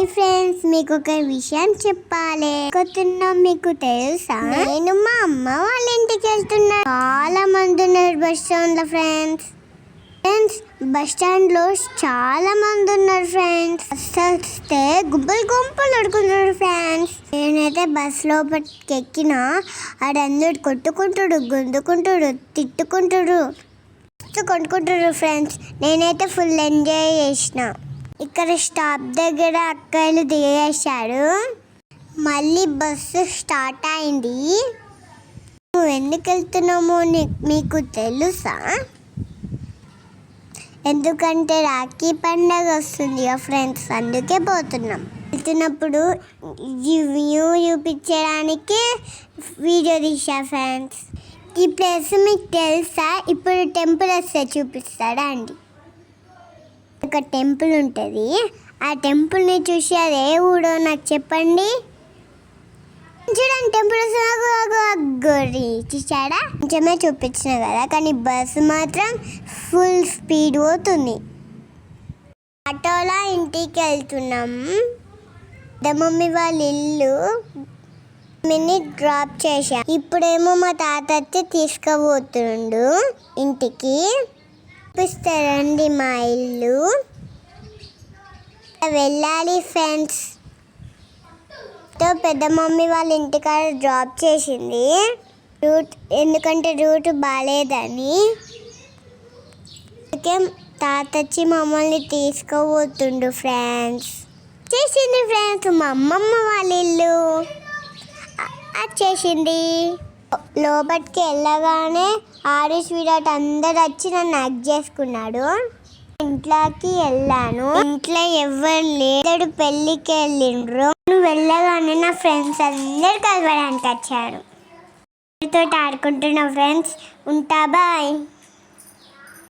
Hi friends, మీకు ఒక విషయం చెప్పాలి అనుకుంటున్నాం. మీకు తెలుసా, నేను మా అమ్మ వాళ్ళ ఇంటికి వెళ్తున్నా. చాలా మంది ఉన్నారు బస్ స్టాండ్ లో. ఫ్రెండ్స్ బస్ స్టాండ్ లో చాలా మంది ఉన్నారు. ఫ్రెండ్స్ వస్తే గుంపులు గుంపులు అడుగుతున్నారు. ఫ్రెండ్స్ నేనైతే బస్ లోపలికి ఎక్కినా, ఆడందరూ కొట్టుకుంటాడు, గుంజుకుంటాడు, తిట్టుకుంటాడు, కొట్టుకుంటాడు. ఫ్రెండ్స్ నేనైతే ఫుల్ ఎంజాయ్ చేసిన. ఇక్కడ స్టాప్ దగ్గర అక్కలు దిగేశారు. మళ్ళీ బస్సు స్టార్ట్ అయింది. నువ్వు ఎందుకు వెళ్తున్నామో మీకు తెలుసా? ఎందుకంటే రాఖీ పండగ వస్తుంది ఫ్రెండ్స్, అందుకే పోతున్నాం. వెళ్తున్నప్పుడు వ్యూ చూపించడానికి వీడియో తీసా. ఫ్రెండ్స్ ఈ ప్లేస్ మీకు తెలుసా? ఇప్పుడు టెంపుల్ వస్తే చూపిస్తాడా అండి. ఒక టెంపుల్ ఉంటుంది. ఆ టెంపుల్ని చూసి అది ఏ ఊడో నాకు చెప్పండి. చూడండి, టెంపుల్ గొర్రె చూసాడా? కొంచెమే చూపించిన కదా, కానీ బస్సు మాత్రం ఫుల్ స్పీడ్ పోతుంది. ఆటోలో ఇంటికి వెళ్తున్నాం. మమ్మీ వాళ్ళ ఇల్లు డ్రాప్ చేశా. ఇప్పుడేమో మా తాత వచ్చి తీసుకుపోతుండు ఇంటికి. చూపిస్తారండి మా ఇల్లు. వెళ్ళాలి ఫ్రెండ్స్. పెద్ద మమ్మీ వాళ్ళ ఇంటికాడ డ్రాప్ చేసింది ఎందుకంటే రూట్ బాగాలేదని. అందుకే తాత వచ్చి మమ్మల్ని తీసుకుపోతుండు. ఫ్రెండ్స్ చేసింది ఫ్రెండ్స్ మా అమ్మమ్మ వాళ్ళ ఇల్లు వచ్చేసింది. లోపలికి వెళ్ళగానే ఆరుష్ విరాట్ అందరు వచ్చి నన్ను హగ్ చేసుకున్నాడు. ఇంట్లోకి వెళ్ళాను. ఇంట్లో ఎవరు లేడు, పెళ్ళికి వెళ్ళిండ్రు. వెళ్ళగానే నా ఫ్రెండ్స్ అందరు కలవడానికి వచ్చారు. ఆడుకుంటున్నా ఫ్రెండ్స్. ఉంటా, బాయ్.